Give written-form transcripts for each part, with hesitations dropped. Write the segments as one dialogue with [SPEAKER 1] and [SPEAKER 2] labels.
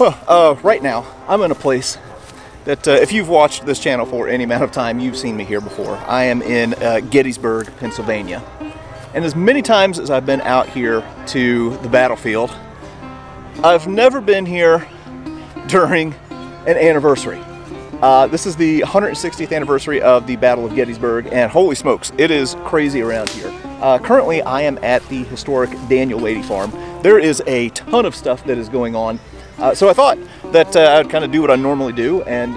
[SPEAKER 1] Well, right now I'm in a place that if you've watched this channel for any amount of time, you've seen me here before. I am in Gettysburg, Pennsylvania. And as many times as I've been out here to the battlefield, I've never been here during an anniversary. This is the 160th anniversary of the Battle of Gettysburg, and holy smokes, it is crazy around here. Currently, I am at the historic Daniel Lady Farm. There is a ton of stuff that is going on. So I thought that I'd kind of do what I normally do and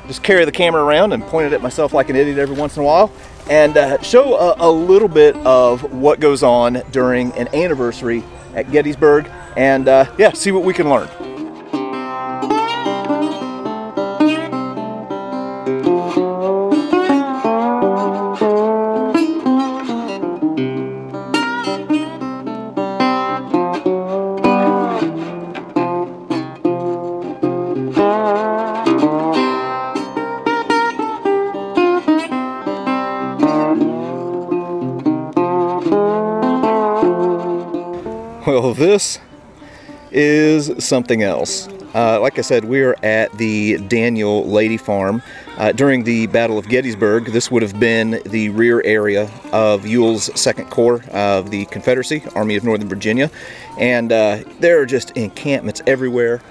[SPEAKER 1] just carry the camera around and point it at myself like an idiot every once in a while and show a little bit of what goes on during an anniversary at Gettysburg and yeah, see what we can learn. Well, this is something else. Like I said, we are at the Daniel Lady Farm. During the Battle of Gettysburg, this would have been the rear area of Ewell's 2nd Corps of the Confederacy, Army of Northern Virginia. And there are just encampments everywhere.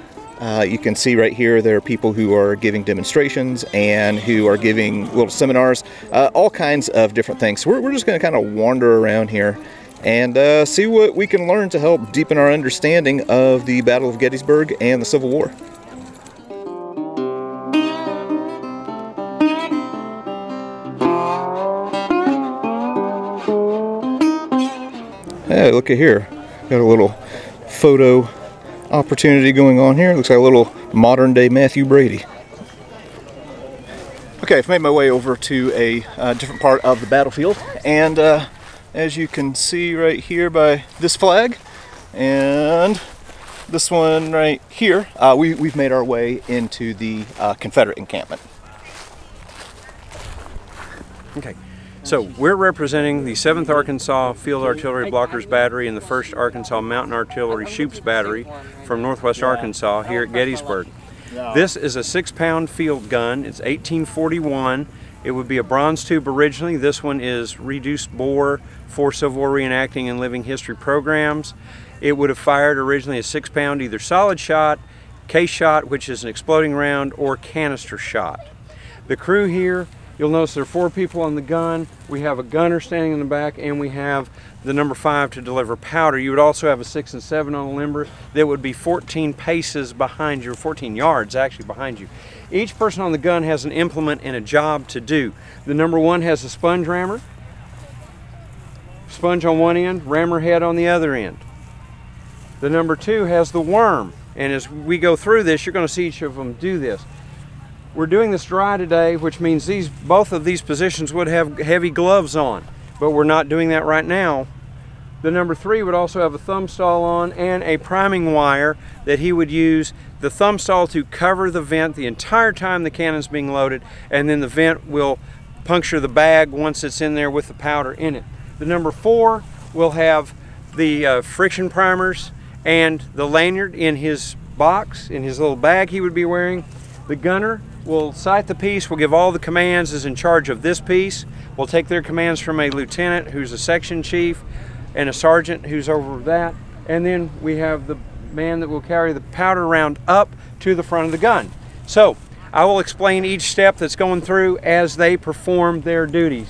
[SPEAKER 1] You can see right here there are people who are giving demonstrations and who are giving little seminars, all kinds of different things. So we're just going to kind of wander around here and see what we can learn to help deepen our understanding of the Battle of Gettysburg and the Civil War. Hey, look at here. Got a little photo opportunity going on here. Looks like a little modern day Matthew Brady. Okay, I've made my way over to a different part of the battlefield, and as you can see right here by this flag and this one right here, we've made our way into the Confederate encampment.
[SPEAKER 2] Okay, so we're representing the 7th Arkansas Field Artillery Blockers Battery and the 1st Arkansas Mountain Artillery Shoops Battery from Northwest Arkansas here at Gettysburg. This is a 6-pound field gun. It's 1841. It would be a bronze tube originally. This one is reduced bore for Civil War reenacting and living history programs. It would have fired originally a 6-pound either solid shot, case shot, which is an exploding round, or canister shot. The crew here, you'll notice there are 4 people on the gun. We have a gunner standing in the back, and we have the number 5 to deliver powder. You would also have a 6 and 7 on a limber that would be 14 paces behind you, or 14 yards actually behind you. Each person on the gun has an implement and a job to do. The number 1 has a sponge rammer. Sponge on one end, rammer head on the other end. The number 2 has the worm, and as we go through this, you're going to see each of them do this. We're doing this dry today, which means both of these positions would have heavy gloves on, but we're not doing that right now. The number 3 would also have a thumb stall on and a priming wire that he would use the thumb stall to cover the vent the entire time the cannon's being loaded, and then the vent will puncture the bag once it's in there with the powder in it. The number 4 will have the friction primers and the lanyard in his box, in his little bag he would be wearing. The gunner will sight the piece, will give all the commands, is in charge of this piece. We'll take their commands from a lieutenant who's a section chief and a sergeant who's over that. And then we have the man that will carry the powder round up to the front of the gun. So I will explain each step that's going through as they perform their duties.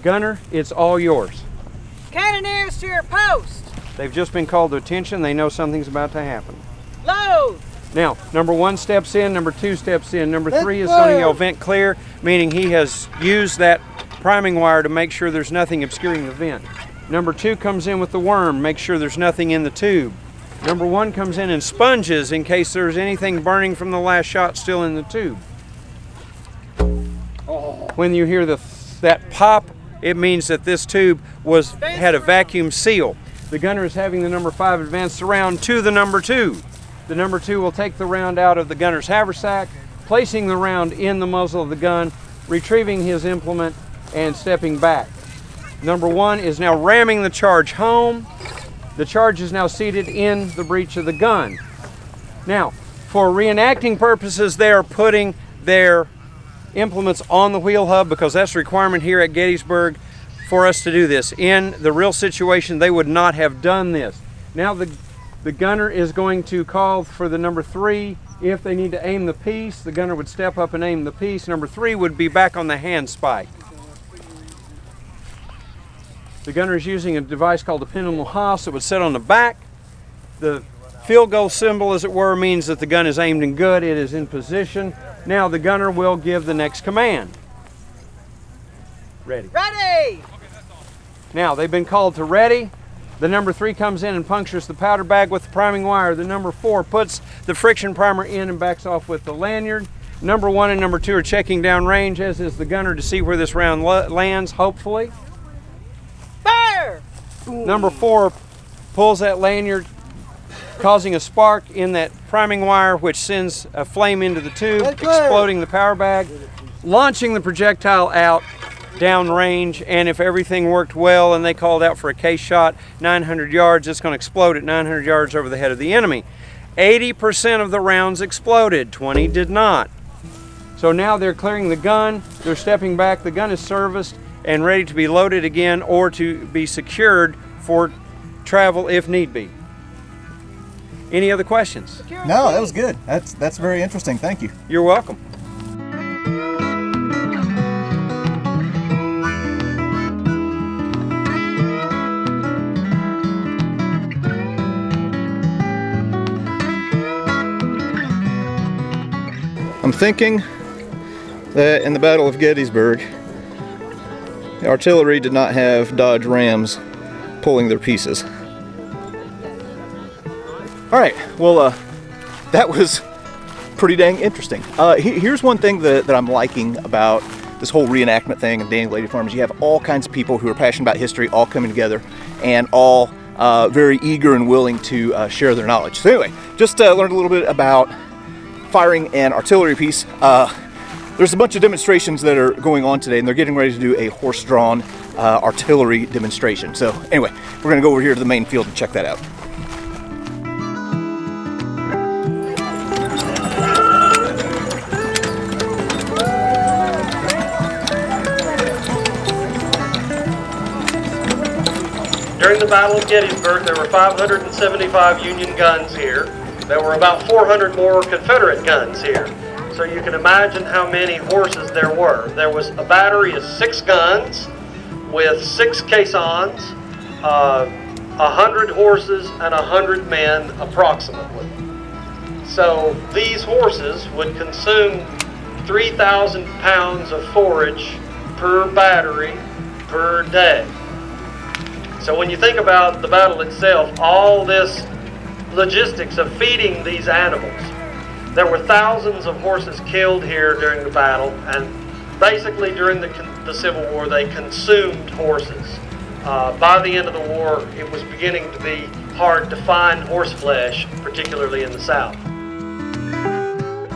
[SPEAKER 2] Gunner, it's all yours.
[SPEAKER 3] Cannoneers to your post.
[SPEAKER 2] They've just been called to attention. They know something's about to happen.
[SPEAKER 3] Load.
[SPEAKER 2] Now, number 1 steps in, number 2 steps in, number 3 is going to yell vent clear, meaning he has used that priming wire to make sure there's nothing obscuring the vent. Number 2 comes in with the worm, make sure there's nothing in the tube. Number 1 comes in and sponges in case there's anything burning from the last shot still in the tube. When you hear that pop, it means that this tube had a vacuum seal. The gunner is having the number 5 advance the round to the number 2. The number 2 will take the round out of the gunner's haversack, placing the round in the muzzle of the gun, retrieving his implement, and stepping back. Number 1 is now ramming the charge home. The charge is now seated in the breech of the gun. Now, For reenacting purposes, they are putting their implements on the wheel hub because that's a requirement here at Gettysburg for us to do this. In the real situation, they would not have done this. Now the gunner is going to call for the number 3. If they need to aim the piece, the gunner would step up and aim the piece. Number 3 would be back on the hand spike. The gunner is using a device called a pendulum Haas that would sit on the back. The field goal symbol, as it were, means that the gun is aimed and good. It is in position. Now the gunner will give the next command. Ready.
[SPEAKER 3] Ready!
[SPEAKER 2] Now they've been called to ready. The number 3 comes in and punctures the powder bag with the priming wire. The number 4 puts the friction primer in and backs off with the lanyard. Number 1 and number 2 are checking down range, as is the gunner, to see where this round lands, hopefully.
[SPEAKER 3] Fire!
[SPEAKER 2] Number 4 pulls that lanyard, causing a spark in that priming wire, which sends a flame into the tube, exploding the power bag, launching the projectile out downrange. And if everything worked well and they called out for a case shot 900 yards, it's going to explode at 900 yards over the head of the enemy. 80% of the rounds exploded, 20 did not. So now they're clearing the gun, they're stepping back, the gun is serviced and ready to be loaded again or to be secured for travel if need be. Any other questions?
[SPEAKER 1] No, that was good. That's very interesting. Thank you.
[SPEAKER 2] You're welcome.
[SPEAKER 1] I'm thinking that in the Battle of Gettysburg, the artillery did not have Dodge Rams pulling their pieces. All right, well, that was pretty dang interesting. Here's one thing that I'm liking about this whole reenactment thing and Danny Lady Farm is you have all kinds of people who are passionate about history all coming together and all very eager and willing to share their knowledge. So anyway, just learned a little bit about firing an artillery piece. There's a bunch of demonstrations that are going on today, and they're getting ready to do a horse-drawn artillery demonstration. So anyway, we're gonna go over here to the main field and check that out.
[SPEAKER 4] During the Battle of Gettysburg, there were 575 Union guns here. There were about 400 more Confederate guns here. So you can imagine how many horses there were. There was a battery of 6 guns with 6 caissons, 100 horses and 100 men approximately. So these horses would consume 3,000 pounds of forage per battery per day. So when you think about the battle itself, all this logistics of feeding these animals, there were thousands of horses killed here during the battle, and basically during the Civil War they consumed horses. By the end of the war, it was beginning to be hard to find horse flesh, particularly in the South.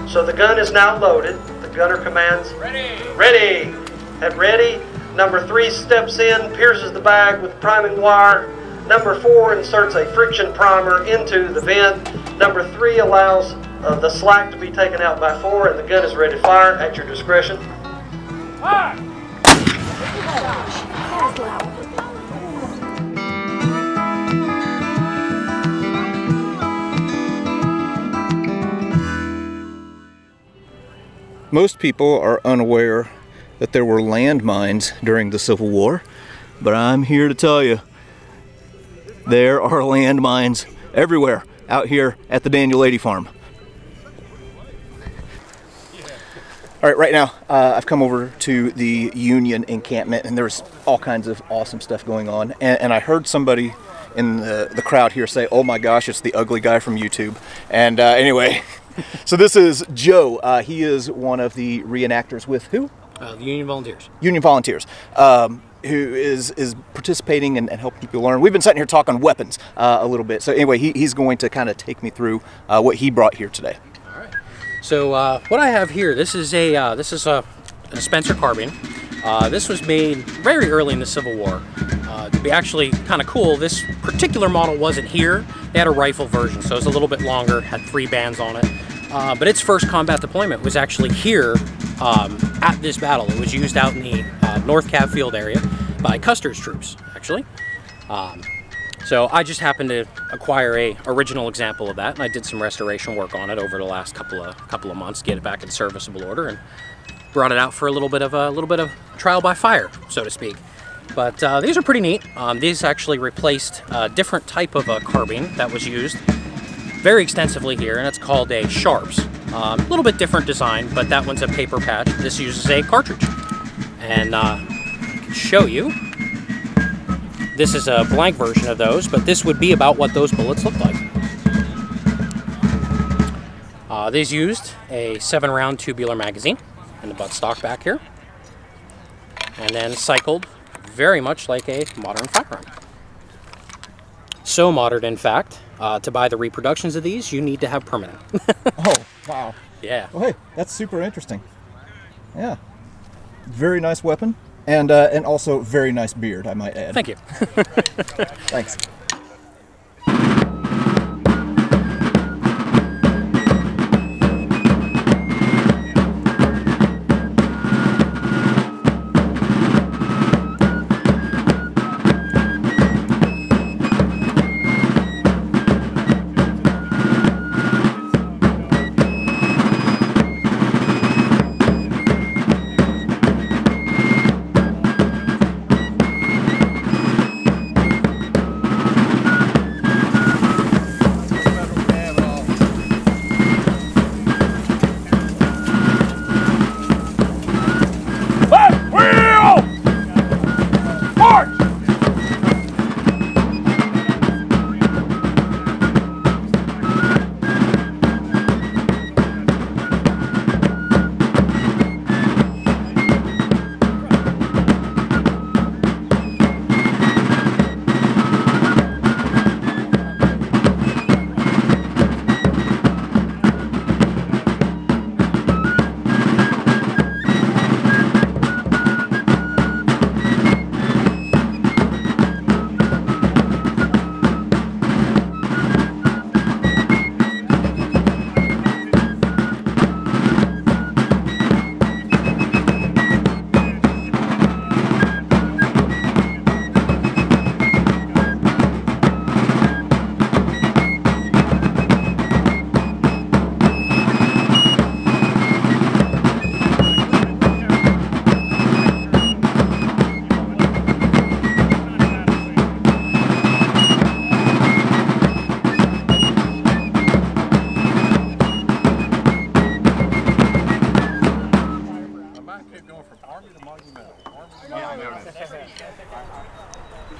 [SPEAKER 4] So the gun is now loaded. The gunner commands, "Ready!" Ready! At ready, number 3 steps in, pierces the bag with priming wire. Number 4 inserts a friction primer into the vent. Number 3 allows the slack to be taken out by 4, and the gun is ready to fire at your discretion. Fire!
[SPEAKER 1] Most people are unaware that there were landmines during the Civil War, but I'm here to tell you there are landmines everywhere out here at the Daniel Lady Farm. All right, right now I've come over to the Union encampment, and there's all kinds of awesome stuff going on. And I heard somebody in the crowd here say, "Oh my gosh, it's the ugly guy from YouTube." And anyway, so this is Joe. He is one of the reenactors with who?
[SPEAKER 5] The Union Volunteers.
[SPEAKER 1] Union Volunteers. Who is participating and helping people learn. We've been sitting here talking weapons a little bit. So anyway, he's going to kind of take me through what he brought here today.
[SPEAKER 5] All right. So what I have here, this is a dispenser carbine. This was made very early in the Civil War. To be actually kind of cool, this particular model wasn't here. They had a rifle version, so it's a little bit longer, had 3 bands on it. but its first combat deployment was actually here at this battle. It was used out in the North Cab Field area by Custer's troops, actually. So I just happened to acquire a original example of that, and I did some restoration work on it over the last couple of months, get it back in serviceable order, and brought it out for a little bit of trial by fire, so to speak. But these are pretty neat. These actually replaced a different type of carbine that was used very extensively here, and it's called a Sharps. A little bit different design, but that one's a paper patch. This uses a cartridge, and I can show you. This is a blank version of those, but this would be about what those bullets look like. These used a 7-round tubular magazine in the buttstock back here, and then cycled very much like a modern firearm. So modern, in fact, to buy the reproductions of these, you need to have permanent.
[SPEAKER 1] Oh, wow.
[SPEAKER 5] Yeah.
[SPEAKER 1] Well, hey, that's super interesting. Yeah. Very nice weapon, and also very nice beard, I might add.
[SPEAKER 5] Thank you.
[SPEAKER 1] Thanks.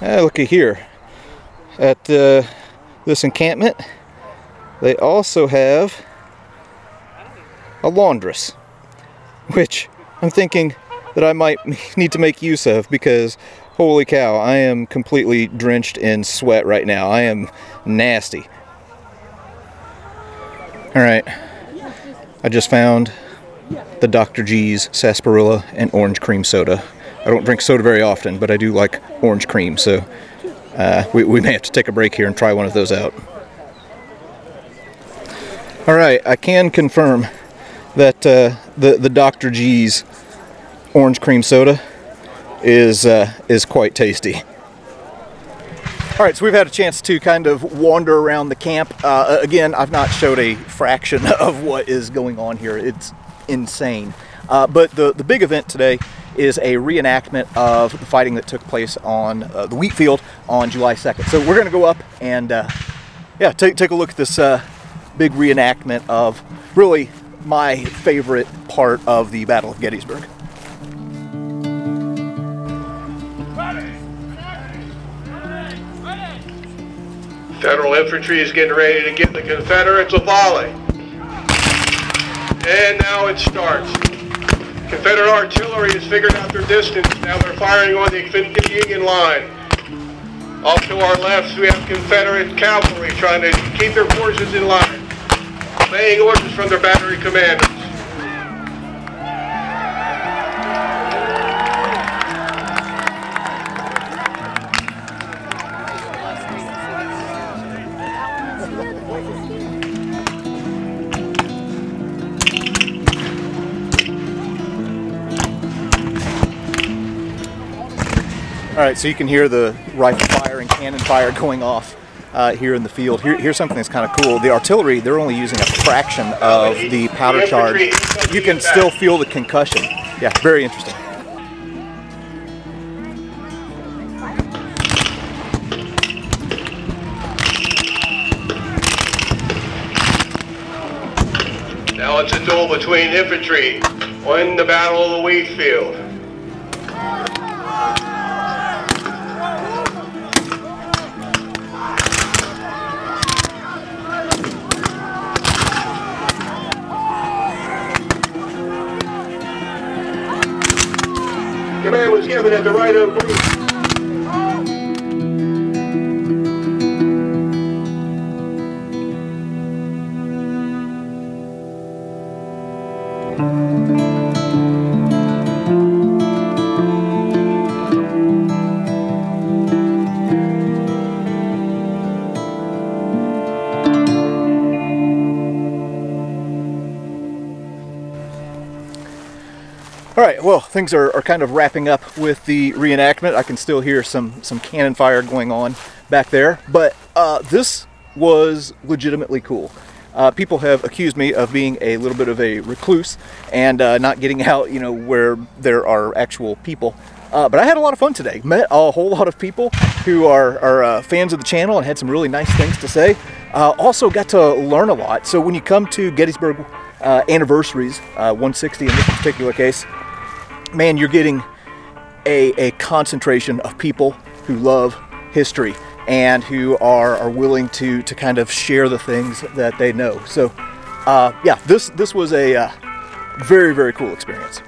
[SPEAKER 1] Looky here at this encampment. They also have a laundress, which I'm thinking that I might need to make use of, because holy cow, I am completely drenched in sweat right now. I am nasty. Alright, I just found the Dr. G's sarsaparilla and orange cream soda. I don't drink soda very often, but I do like orange cream, so we may have to take a break here and try one of those out. Alright, I can confirm that the Dr. G's orange cream soda is quite tasty. Alright, so we've had a chance to kind of wander around the camp. Again, I've not showed a fraction of what is going on here. It's insane. But the big event today is a reenactment of the fighting that took place on the wheat field on July 2nd. So we're going to go up and yeah, take a look at this big reenactment of really my favorite part of the Battle of Gettysburg.
[SPEAKER 6] Federal infantry is getting ready to give the Confederates a volley. And now it starts. Confederate artillery has figured out their distance. Now they're firing on the Union line. Off to our left, we have Confederate cavalry trying to keep their forces in line, obeying orders from their battery commanders.
[SPEAKER 1] right, so you can hear the rifle fire and cannon fire going off here in the field. Here's something that's kind of cool. The artillery, they're only using a fraction of the powder charge. You can still feel the concussion. Yeah, very interesting.
[SPEAKER 6] Now it's a duel between infantry on the Battle of the Wheat Field. Command was given at the right of breach.
[SPEAKER 1] All right, well, things are kind of wrapping up with the reenactment. I can still hear some cannon fire going on back there, but this was legitimately cool. People have accused me of being a little bit of a recluse and not getting out, you know, where there are actual people. But I had a lot of fun today. Met a whole lot of people who are fans of the channel and had some really nice things to say. Also got to learn a lot. So when you come to Gettysburg anniversaries, 160 in this particular case, man, you're getting a concentration of people who love history and who are willing to kind of share the things that they know. So yeah, this was a very, very cool experience.